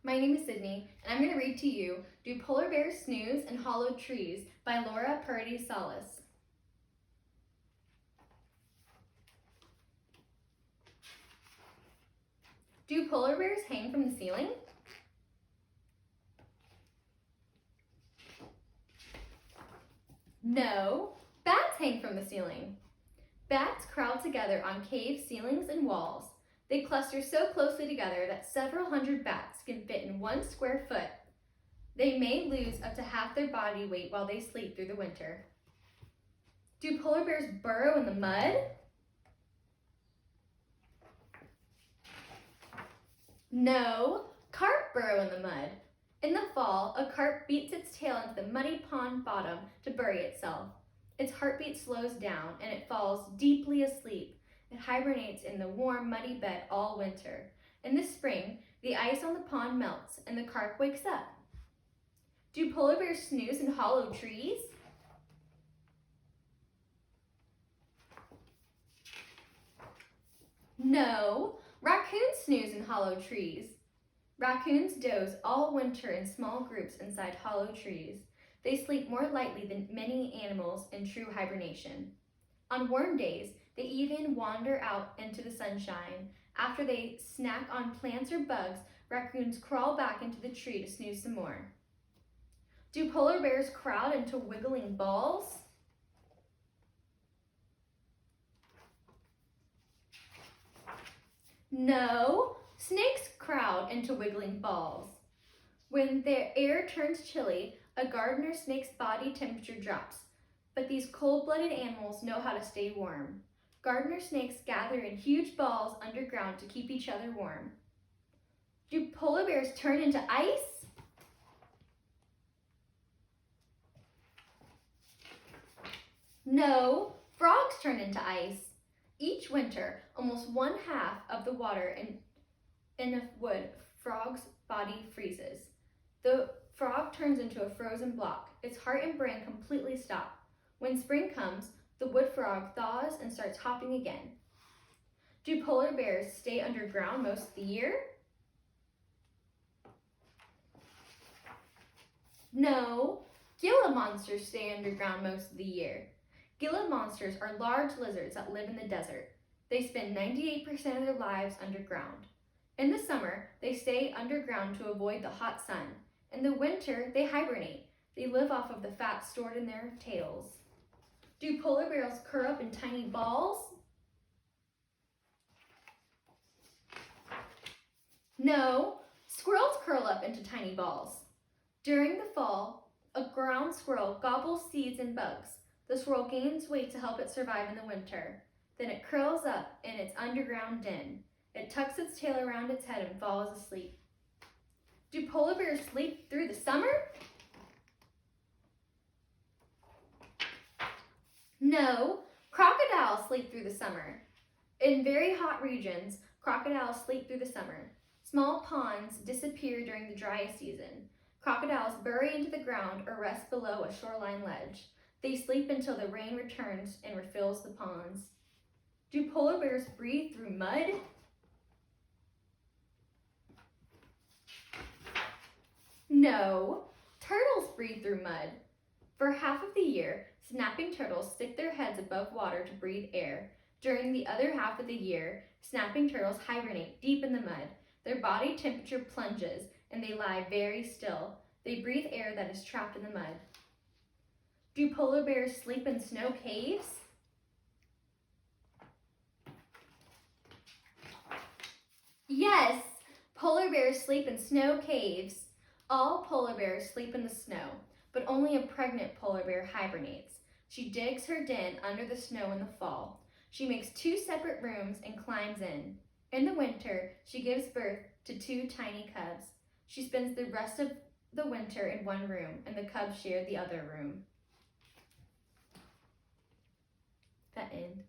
My name is Sydney, and I'm going to read to you Do Polar Bears Snooze in Hollow Trees by Purdie Salas. Do polar bears hang from the ceiling? No, bats hang from the ceiling. Bats crowd together on cave ceilings and walls. They cluster so closely together that several hundred bats can fit in 1 square foot. They may lose up to half their body weight while they sleep through the winter. Do polar bears burrow in the mud? No, carp burrow in the mud. In the fall, a carp beats its tail into the muddy pond bottom to bury itself. Its heartbeat slows down and it falls deeply asleep. It hibernates in the warm, muddy bed all winter. In the spring, the ice on the pond melts and the carp wakes up. Do polar bears snooze in hollow trees? No, raccoons snooze in hollow trees. Raccoons doze all winter in small groups inside hollow trees. They sleep more lightly than many animals in true hibernation. On warm days, they even wander out into the sunshine. After they snack on plants or bugs, raccoons crawl back into the tree to snooze some more. Do polar bears crowd into wiggling balls? No, snakes crowd into wiggling balls. When the air turns chilly, a gardener snake's body temperature drops. But these cold-blooded animals know how to stay warm. Gardener snakes gather in huge balls underground to keep each other warm. Do polar bears turn into ice? No, frogs turn into ice. Each winter, almost 1/2 of the water in a wood frog's body freezes. The frog turns into a frozen block. Its heart and brain completely stop. When spring comes, the wood frog thaws and starts hopping again. Do polar bears stay underground most of the year? No, Gila monsters stay underground most of the year. Gila monsters are large lizards that live in the desert. They spend 98% of their lives underground. In the summer, they stay underground to avoid the hot sun. In the winter, they hibernate. They live off of the fat stored in their tails. Do polar bears curl up in tiny balls? No, squirrels curl up into tiny balls. During the fall, a ground squirrel gobbles seeds and bugs. The squirrel gains weight to help it survive in the winter. Then it curls up in its underground den. It tucks its tail around its head and falls asleep. Do polar bears sleep through the summer? No, crocodiles sleep through the summer. In very hot regions, crocodiles sleep through the summer. Small ponds disappear during the dry season. Crocodiles bury into the ground or rest below a shoreline ledge. They sleep until the rain returns and refills the ponds. Do polar bears breathe through mud? No, turtles breathe through mud. For half of the year, snapping turtles stick their heads above water to breathe air. During the other half of the year, snapping turtles hibernate deep in the mud. Their body temperature plunges and they lie very still. They breathe air that is trapped in the mud. Do polar bears sleep in snow caves? Yes, polar bears sleep in snow caves. All polar bears sleep in the snow, but only a pregnant polar bear hibernates. She digs her den under the snow in the fall. She makes 2 separate rooms and climbs in. In the winter, she gives birth to 2 tiny cubs. She spends the rest of the winter in one room, and the cubs share the other room. The end.